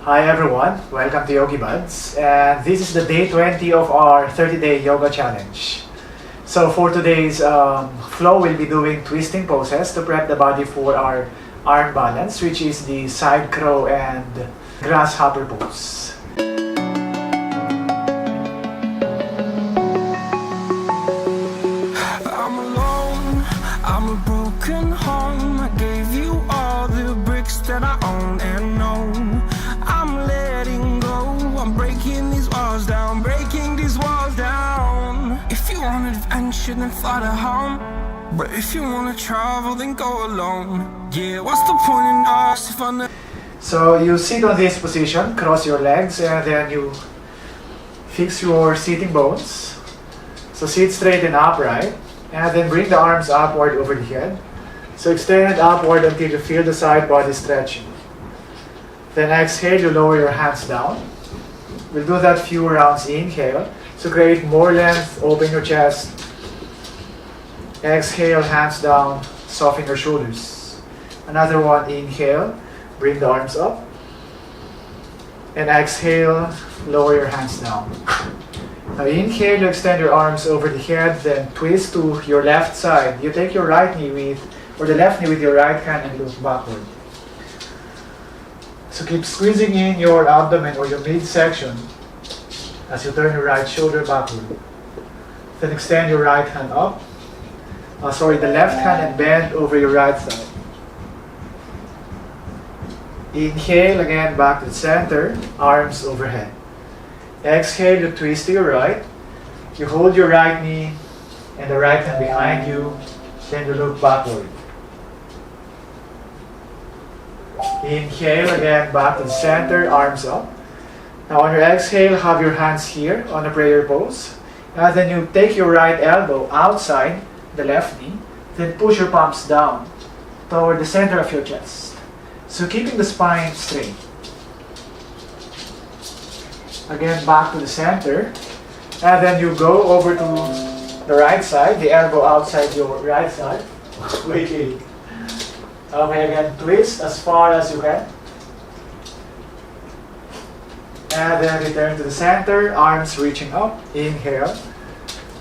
Hi everyone, welcome to Yogi Buds, and this is the day 20 of our 30-day yoga challenge. So for today's flow, we'll be doing twisting poses to prep the body for our arm balance, which is the side crow and grasshopper pose. I'm alone, I'm a broken home. I gave you all the bricks that I own and know. I'm letting go, I'm breaking these walls down, breaking these walls down. If you want adventure, then fly to home. But if you want to travel, then go alone. Yeah, what's the point in us if I never... So you sit on this position, cross your legs, and then you fix your sitting bones. So sit straight and upright, and then bring the arms upward over the head. So extend it upward until you feel the side body stretching. Then exhale, you lower your hands down. We'll do that few rounds. Inhale, so create more length, open your chest. Exhale, hands down, soften your shoulders. Another one, inhale, bring the arms up. And exhale, lower your hands down. Now inhale, you extend your arms over the head, then twist to your left side. You take your right knee or the left knee with your right hand and look backward. So keep squeezing in your abdomen or your midsection as you turn your right shoulder backward. Then extend your right hand up. The left hand and bend over your right side. Inhale again, back to the center, arms overhead. Exhale, you twist to your right. You hold your right knee and the right hand behind you. Then you look backward. Inhale again, back to the center, arms up. Now on your exhale, have your hands here on a prayer pose. And then you take your right elbow outside the left knee. Then push your palms down toward the center of your chest. So keeping the spine straight. Again, back to the center. And then you go over to the right side, the elbow outside your right side. Wait. Okay, again, twist as far as you can. And then return to the center, arms reaching up. Inhale.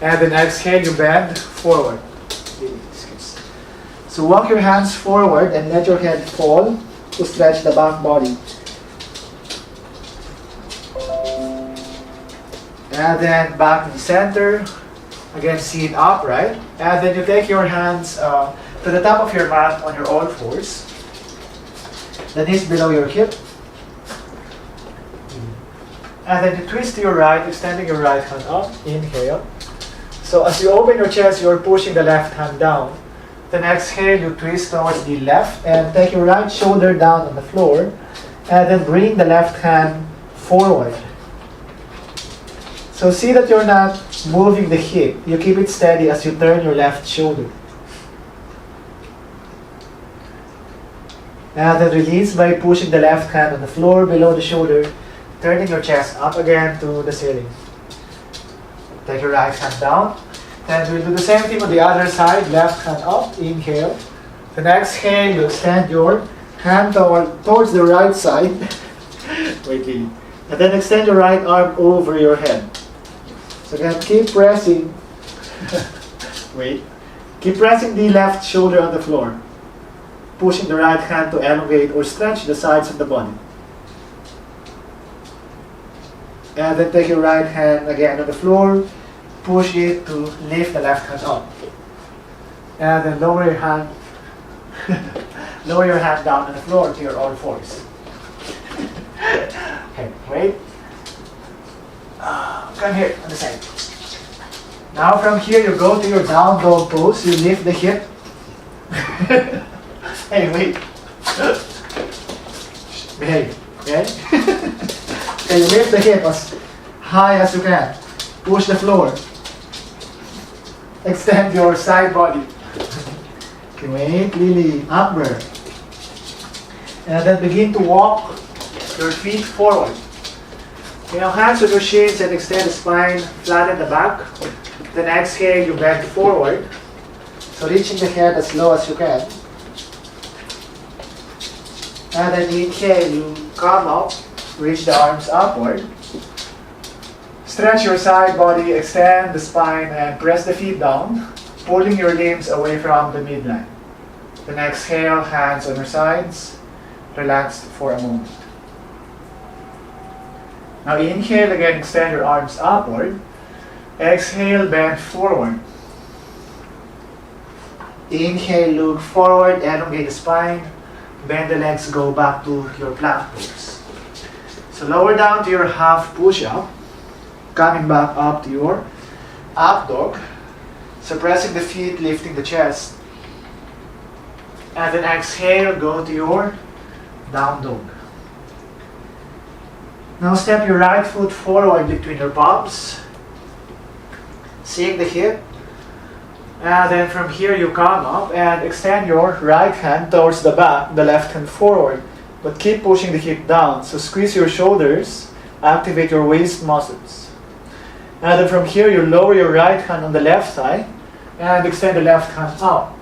And then exhale, you bend forward. So walk your hands forward and let your head fall to stretch the back body. And then back to the center. Again, sit upright. And then you take your hands to the top of your mat on your all fours. The knees below your hip. And then you twist to your right, extending your right hand up. Inhale. So as you open your chest, you're pushing the left hand down. Then exhale, you twist towards the left and take your right shoulder down on the floor. And then bring the left hand forward. So see that you're not moving the hip. You keep it steady as you turn your left shoulder. And then release by pushing the left hand on the floor below the shoulder, turning your chest up again to the ceiling. Take your right hand down. Then we'll do the same thing on the other side. Left hand up, inhale. Then exhale, you extend your hand towards the right side. Wait, Lily. And then extend your right arm over your head. So again, keep pressing. Wait. Keep pressing the left shoulder on the floor. Pushing the right hand to elevate or stretch the sides of the body. And then take your right hand again on the floor. Push it to lift the left hand up. And then lower your hand. Lower your hand down on the floor to your all fours. Okay, wait. Come here on the side. Now from here you go to your down dog pose. You lift the hip. Hey, wait. Behave, okay? Okay, you lift the hip as high as you can. Push the floor. Extend your side body. Okay, wait, Lily, upward. And then begin to walk your feet forward. Okay, now hands on your shins and extend the spine, flatten the back. Then exhale, you bend forward. So reaching the head as low as you can. And then inhale, you come up Reach the arms upward. Stretch your side body, extend the spine, and press the feet down, pulling your limbs away from the midline. Then exhale, hands on your sides, relaxed for a moment. Now inhale again, extend your arms upward. Exhale, bend forward. Inhale, look forward, elongate the spine, bend the legs, go back to your plank pose. So lower down to your half push-up, coming back up to your up dog, suppressing the feet, lifting the chest. And then exhale, go to your down dog. Now step your right foot forward between your palms, seeing the hip. And then from here you come up and extend your right hand towards the back, the left hand forward. But keep pushing the hip down. So squeeze your shoulders, activate your waist muscles. And then from here you lower your right hand on the left thigh and extend the left hand up,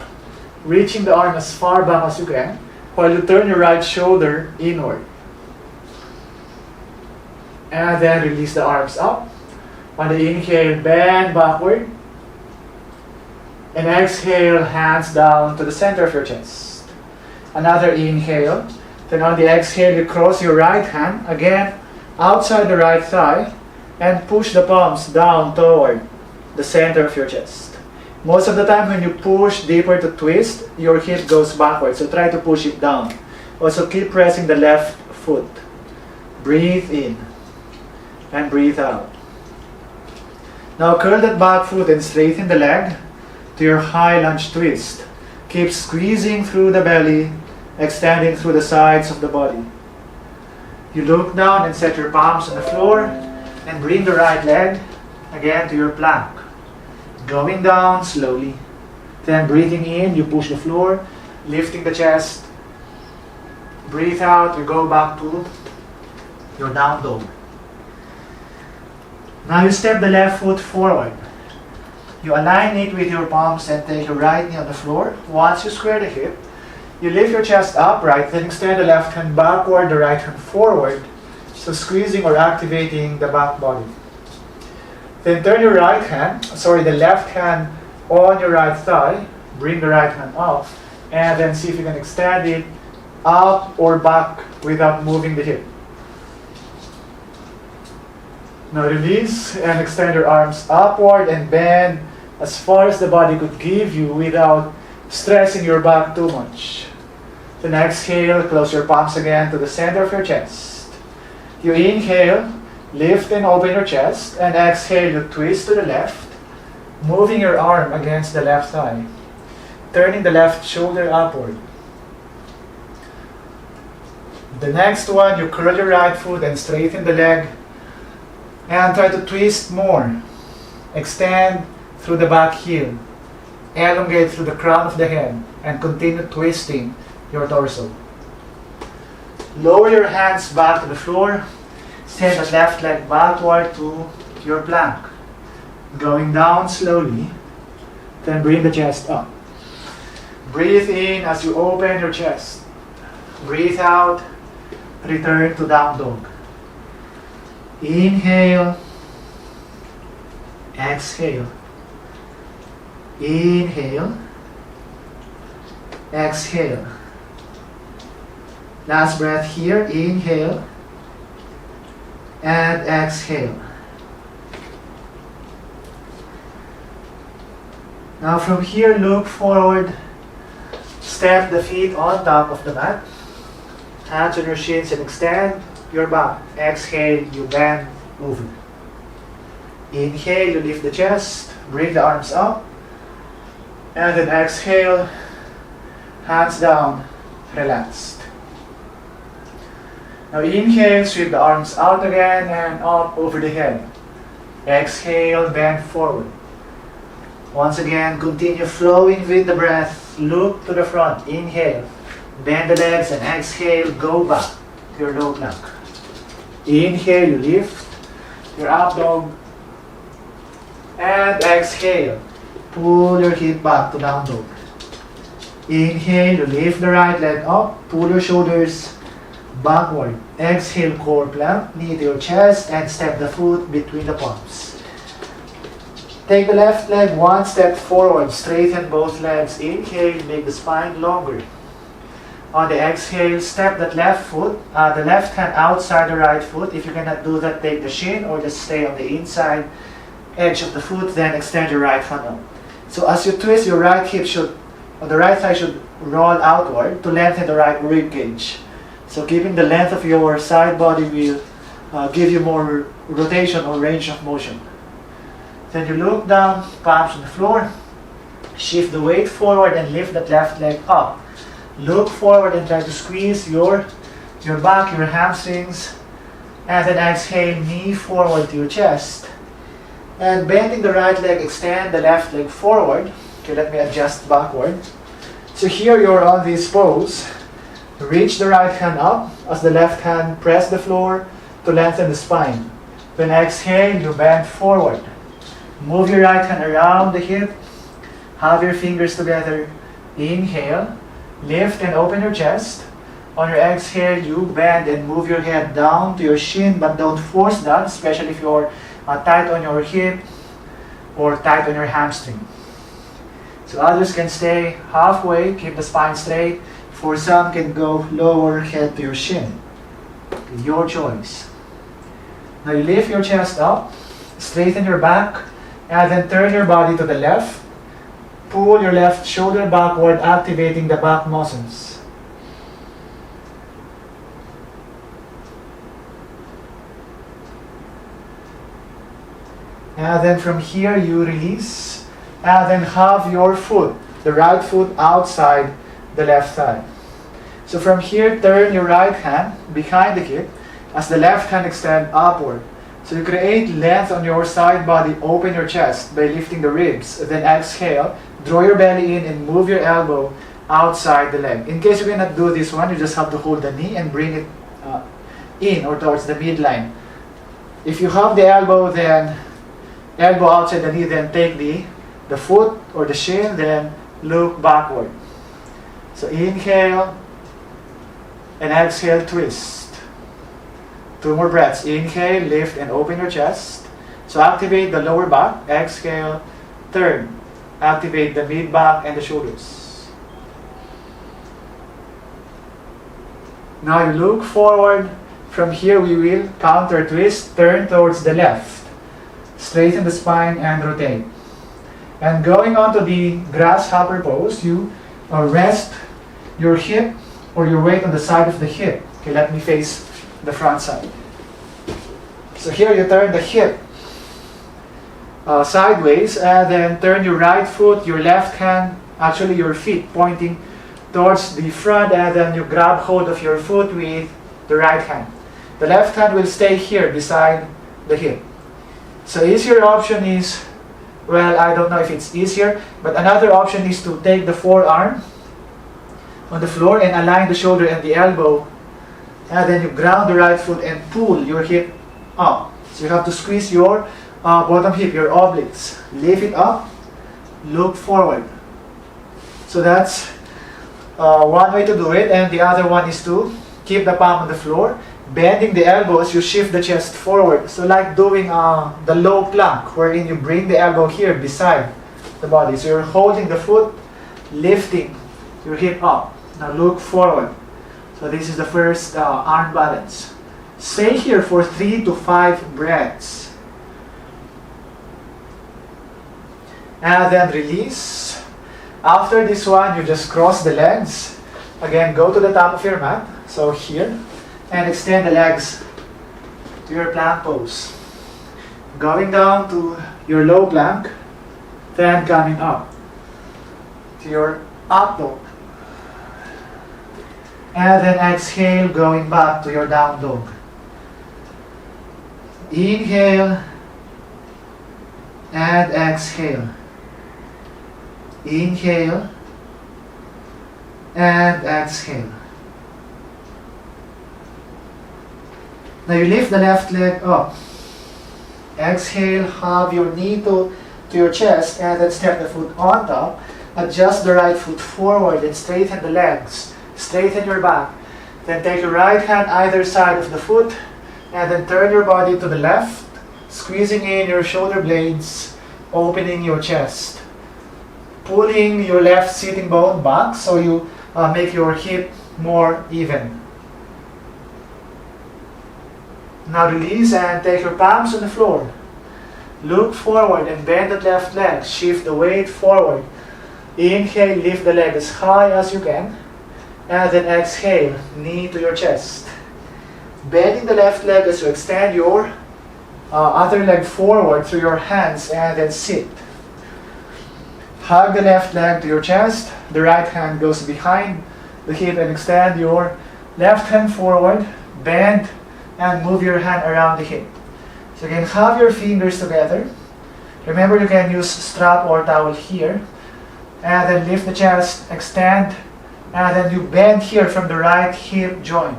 reaching the arm as far back as you can while you turn your right shoulder inward. And then release the arms up. On the inhale, bend backward. And exhale, hands down to the center of your chest. Another inhale. Then on the exhale, you cross your right hand, again, outside the right thigh, and push the palms down toward the center of your chest. Most of the time when you push deeper to twist, your hip goes backwards, so try to push it down. Also keep pressing the left foot. Breathe in and breathe out. Now curl that back foot and straighten the leg to your high lunge twist. Keep squeezing through the belly, extending through the sides of the body. You look down and set your palms on the floor and bring the right leg again to your plank. Going down slowly. Then breathing in, you push the floor, lifting the chest. Breathe out, you go back to your down dog. Now you step the left foot forward. You align it with your palms and take your right knee on the floor. Once you square the hip, you lift your chest upright, then extend the left hand backward, the right hand forward, so squeezing or activating the back body. Then turn your the left hand on your right thigh, bring the right hand up, and then see if you can extend it up or back without moving the hip. Now release and extend your arms upward and bend as far as the body could give you without stressing your back too much. Then exhale, close your palms again to the center of your chest. You inhale, lift and open your chest, and exhale, you twist to the left, moving your arm against the left thigh, turning the left shoulder upward. The next one, you curl your right foot and straighten the leg, and try to twist more. Extend through the back heel, elongate through the crown of the head, and continue twisting your torso. Lower your hands back to the floor. Send the left leg backward to your plank. Going down slowly, then bring the chest up. Breathe in as you open your chest. Breathe out, return to down dog. Inhale, exhale. Inhale, exhale. Last breath here, inhale and exhale. Now from here, look forward, step the feet on top of the mat, hands on your shins and extend your back. Exhale, you bend over. Inhale, you lift the chest, bring the arms up, and then exhale, hands down, relaxed. Now inhale, sweep the arms out again and up over the head. Exhale, bend forward. Once again, continue flowing with the breath. Look to the front. Inhale, bend the legs, and exhale, go back to your low plank. Inhale, you lift your up dog, and exhale, pull your hip back to down dog. Inhale, you lift the right leg up, pull your shoulders backward. Exhale, core plank, knee to your chest, and step the foot between the palms. Take the left leg one step forward, straighten both legs. Inhale, make the spine longer. On the exhale, step that left foot, the left hand outside the right foot. If you cannot do that, take the shin or just stay on the inside edge of the foot, then extend your right hand up. So as you twist, your right hip on the right side should roll outward to lengthen the right rib cage. So keeping the length of your side body will give you more rotation or range of motion. Then you look down, palms on the floor, shift the weight forward and lift that left leg up. Look forward and try to squeeze your back, your hamstrings, and then exhale, knee forward to your chest. And bending the right leg, extend the left leg forward. Okay, let me adjust backward. So here you're on this pose. Reach the right hand up as the left hand press the floor to lengthen the spine. Then exhale, you bend forward. Move your right hand around the hip. Have your fingers together. Inhale. Lift and open your chest. On your exhale, you bend and move your head down to your shin, but don't force that, especially if you're tight on your hip or tight on your hamstring. So others can stay halfway, keep the spine straight. For some can go lower head to your shin. Your choice. Now you lift your chest up, straighten your back, and then turn your body to the left. Pull your left shoulder backward, activating the back muscles. And then from here you release. And then have your foot, the right foot outside the left thigh. So from here, turn your right hand behind the hip as the left hand extend upward. So you create length on your side body, open your chest by lifting the ribs. Then exhale, draw your belly in and move your elbow outside the leg. In case you cannot do this one, you just have to hold the knee and bring it in or towards the midline. If you have the elbow, then elbow outside the knee, then take the foot or the shin, then look backward. So inhale and exhale, twist. 2 more breaths. Inhale, lift and open your chest. So activate the lower back. Exhale, turn. Activate the mid back and the shoulders. Now you look forward. From here we will counter twist, turn towards the left. Straighten the spine and rotate. And going on to the grasshopper pose, you rest your hip or your weight on the side of the hip. Okay, let me face the front side. So here you turn the hip sideways and then turn your right foot, your left hand, actually your feet pointing towards the front, and then you grab hold of your foot with the right hand. The left hand will stay here beside the hip. So easier option is, well, I don't know if it's easier, but another option is to take the forearm on the floor and align the shoulder and the elbow, and then you ground the right foot and pull your hip up. So you have to squeeze your bottom hip, your obliques. Lift it up, look forward. So that's one way to do it, and the other one is to keep the palm on the floor, bending the elbows, you shift the chest forward. So like doing the low plank, wherein you bring the elbow here beside the body. So you're holding the foot, lifting your hip up. Now look forward. So this is the first arm balance. Stay here for 3 to 5 breaths. And then release. After this one, you just cross the legs. Again, go to the top of your mat. So here. And extend the legs to your plank pose. Going down to your low plank. Then coming up to your up dog. And then exhale, going back to your down dog. Inhale and exhale. Inhale and exhale. Now you lift the left leg up. Exhale, have your knee to your chest, and then step the foot on top. Adjust the right foot forward and straighten the legs. Straighten your back. Then take your right hand either side of the foot, and then turn your body to the left, squeezing in your shoulder blades, opening your chest. Pulling your left sitting bone back so you make your hip more even. Now release and take your palms on the floor. Look forward and bend the left leg. Shift the weight forward. Inhale, lift the leg as high as you can. And then exhale, knee to your chest. Bending the left leg as you extend your other leg forward through your hands and then sit. Hug the left leg to your chest. The right hand goes behind the hip and extend your left hand forward. Bend and move your hand around the hip. So again, have your fingers together. Remember, you can use strap or towel here. And then lift the chest, extend, and then you bend here from the right hip joint.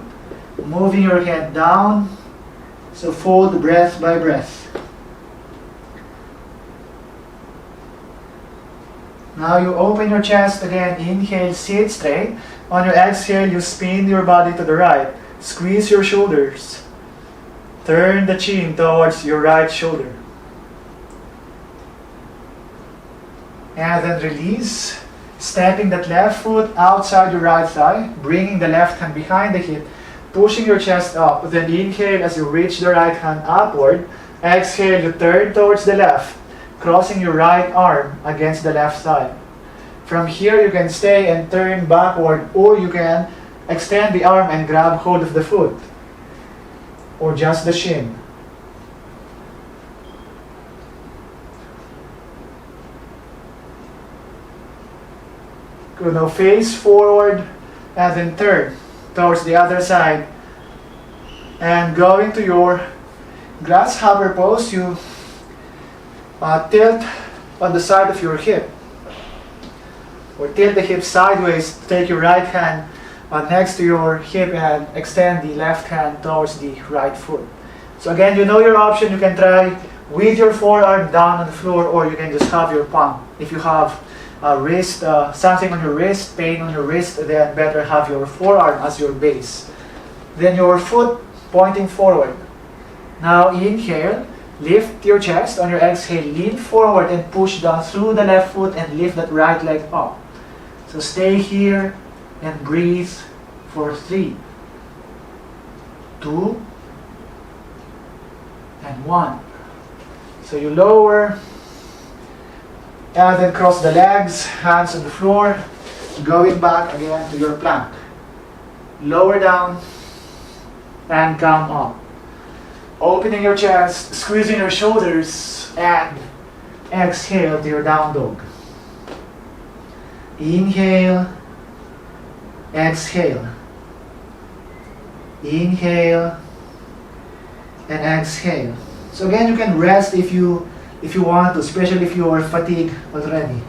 Moving your head down. So fold breath by breath. Now you open your chest again. Inhale, sit straight. On your exhale, you spin your body to the right. Squeeze your shoulders. Turn the chin towards your right shoulder. And then release. Stepping that left foot outside your right thigh. Bringing the left hand behind the hip. Pushing your chest up. Then inhale as you reach the right hand upward. Exhale, you turn towards the left. Crossing your right arm against the left thigh. From here, you can stay and turn backward, or you can extend the arm and grab hold of the foot, or just the shin. Good. Now face forward and then turn towards the other side. And going to your Grasshopper Pose, you tilt on the side of your hip, or tilt the hip sideways. Take your right hand next to your hip and extend the left hand towards the right foot. So again, you know your option. You can try with your forearm down on the floor, or you can just have your palm. If you have wrist, something on your wrist, pain on your wrist, then better have your forearm as your base. Then your foot pointing forward. Now inhale. Lift your chest. On your exhale, lean forward and push down through the left foot and lift that right leg up. So stay here and breathe for 3, 2, and 1. So you lower and then cross the legs, hands on the floor, going back again to your plank. Lower down and come up. Opening your chest, squeezing your shoulders, and exhale to your down dog. Inhale, exhale. Inhale, and exhale. So again, you can rest if you want to, especially if you are fatigued already.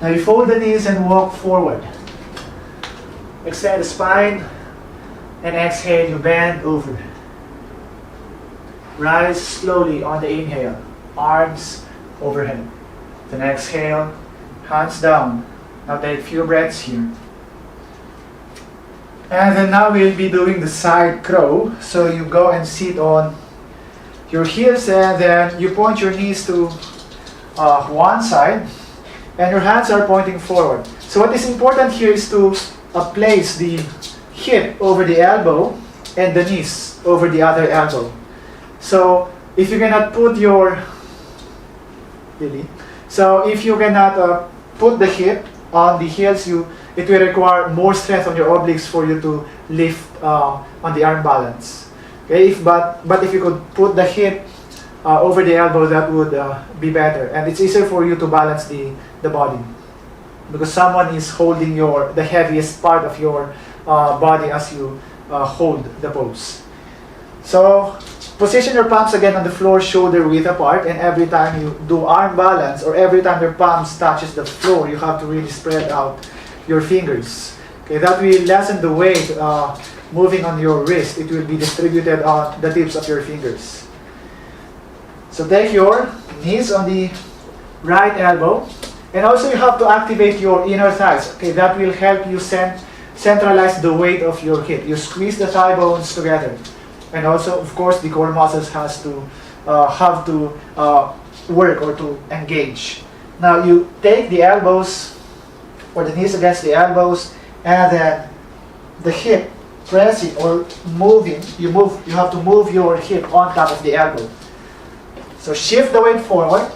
Now you fold the knees and walk forward. Extend the spine, and exhale, you bend over. Rise slowly on the inhale, arms overhead. Then exhale, hands down. Now take a few breaths here. And then now we'll be doing the side crow. So you go and sit on your heels, and then you point your knees to one side, and your hands are pointing forward. So what is important here is to place the hip over the elbow and the knees over the other elbow. So if you cannot put your if you cannot put the hip on the heels, it will require more strength on your obliques for you to lift on the arm balance. Okay, but if you could put the hip over the elbow, that would be better, and it's easier for you to balance the body, because someone is holding the heaviest part of your body as you hold the pose. So position your palms again on the floor, shoulder width apart, and every time you do arm balance, or every time your palms touches the floor, you have to really spread out your fingers. Okay, that will lessen the weight moving on your wrist. It will be distributed on the tips of your fingers. So take your knees on the right elbow, and also you have to activate your inner thighs. Okay, that will help you send centralize the weight of your hip. You squeeze the thigh bones together. And also, of course, the core muscles have to work or to engage. Now you take the elbows or the knees against the elbows, and then the hip pressing or moving. You have to move your hip on top of the elbow. So shift the weight forward.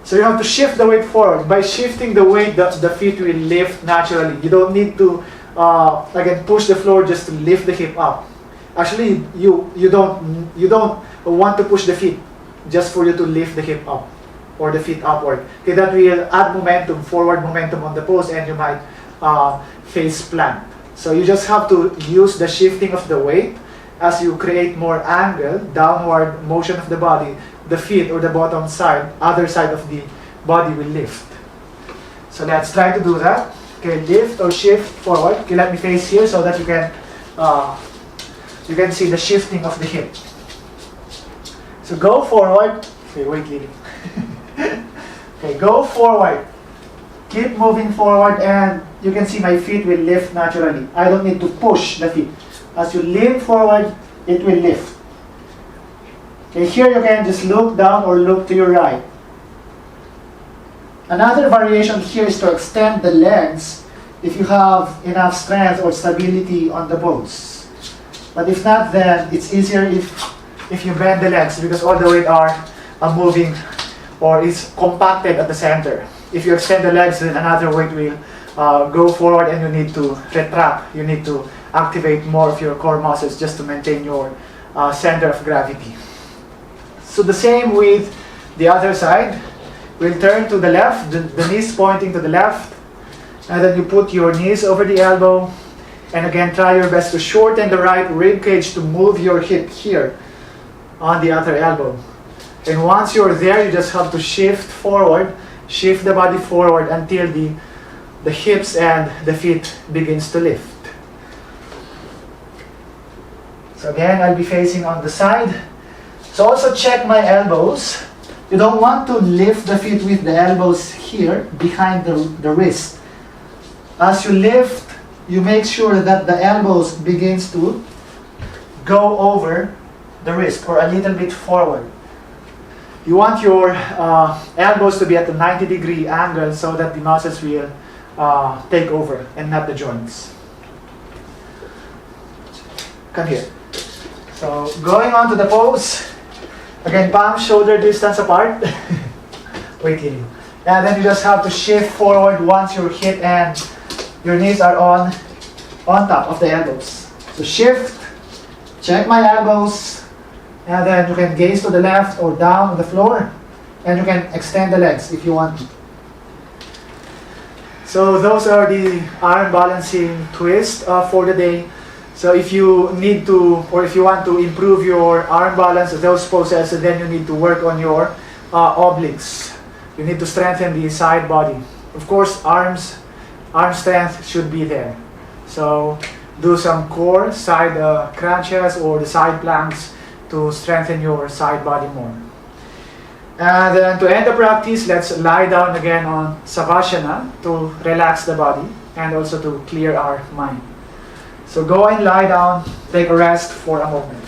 So you have to shift the weight forward. By shifting the weight, the feet will lift naturally. You don't need to again push the floor just to lift the hip up. Actually, you don't want to push the feet just for you to lift the hip up or the feet upward. Okay, that will add momentum, forward momentum on the pose, and you might face plant. So you just have to use the shifting of the weight as you create more angle, downward motion of the body. The feet or the bottom side, other side of the body will lift. So let's try to do that. Okay, lift or shift forward. Okay, let me face here so that you can see the shifting of the hip. So go forward. Okay, wait, Lily. Okay, go forward. Keep moving forward, and you can see my feet will lift naturally. I don't need to push the feet. As you lean forward, it will lift. Okay, here you can just look down or look to your right. Another variation here is to extend the legs if you have enough strength or stability on the pose. But if not, then it's easier if you bend the legs, because all the weight are moving or is compacted at the center. If you extend the legs, then another weight will go forward, and you need to retract. You need to activate more of your core muscles just to maintain your center of gravity. So the same with the other side. We'll turn to the left, the knees pointing to the left, and then you put your knees over the elbow, and again try your best to shorten the right rib cage to move your hip here on the other elbow. And once you're there, you just have to shift forward, shift the body forward until the hips and the feet begins to lift. So again, I'll be facing on the side. So also check my elbows. You don't want to lift the feet with the elbows here behind the wrist. As you lift, you make sure that the elbows begins to go over the wrist or a little bit forward. You want your elbows to be at a 90-degree angle so that the muscles will take over and not the joints. Come here. So going on to the pose. Again, palms shoulder distance apart. Wait, Lily. And then you just have to shift forward once your hip and your knees are on top of the elbows. So shift, check my elbows, and then you can gaze to the left or down on the floor, and you can extend the legs if you want to. So those are the arm balancing twists for the day. So if you need to, or if you want to improve your arm balance, those poses, then you need to work on your obliques. You need to strengthen the side body. Of course, arm strength should be there. So do some core, side crunches or the side planks to strengthen your side body more. And then to end the practice, let's lie down again on Savasana to relax the body and also to clear our mind. So go and lie down, take a rest for a moment.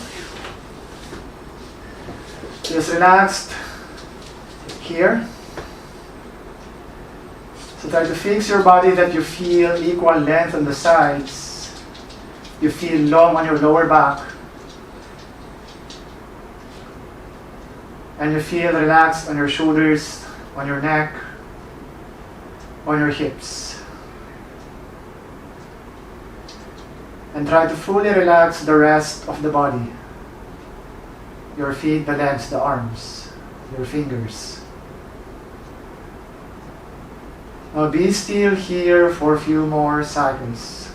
Just relaxed here. So try to fix your body that you feel equal length on the sides. You feel long on your lower back. And you feel relaxed on your shoulders, on your neck, on your hips. And try to fully relax the rest of the body. Your feet, the legs, the arms, your fingers. Now be still here for a few more cycles.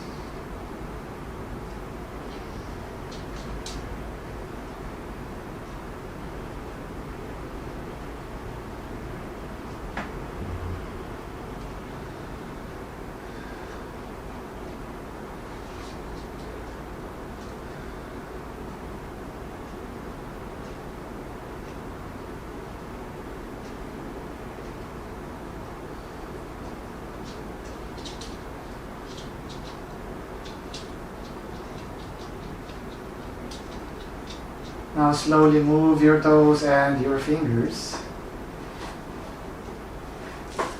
Now slowly move your toes and your fingers.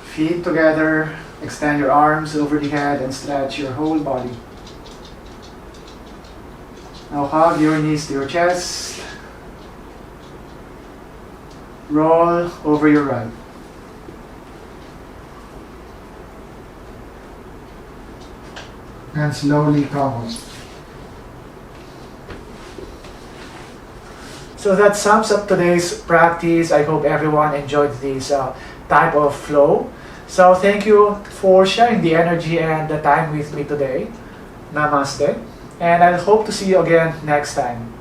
Feet together, extend your arms over the head and stretch your whole body. Now hug your knees to your chest. Roll over your right. And slowly come up. So that sums up today's practice. I hope everyone enjoyed this type of flow. So thank you for sharing the energy and the time with me today. Namaste. And I hope to see you again next time.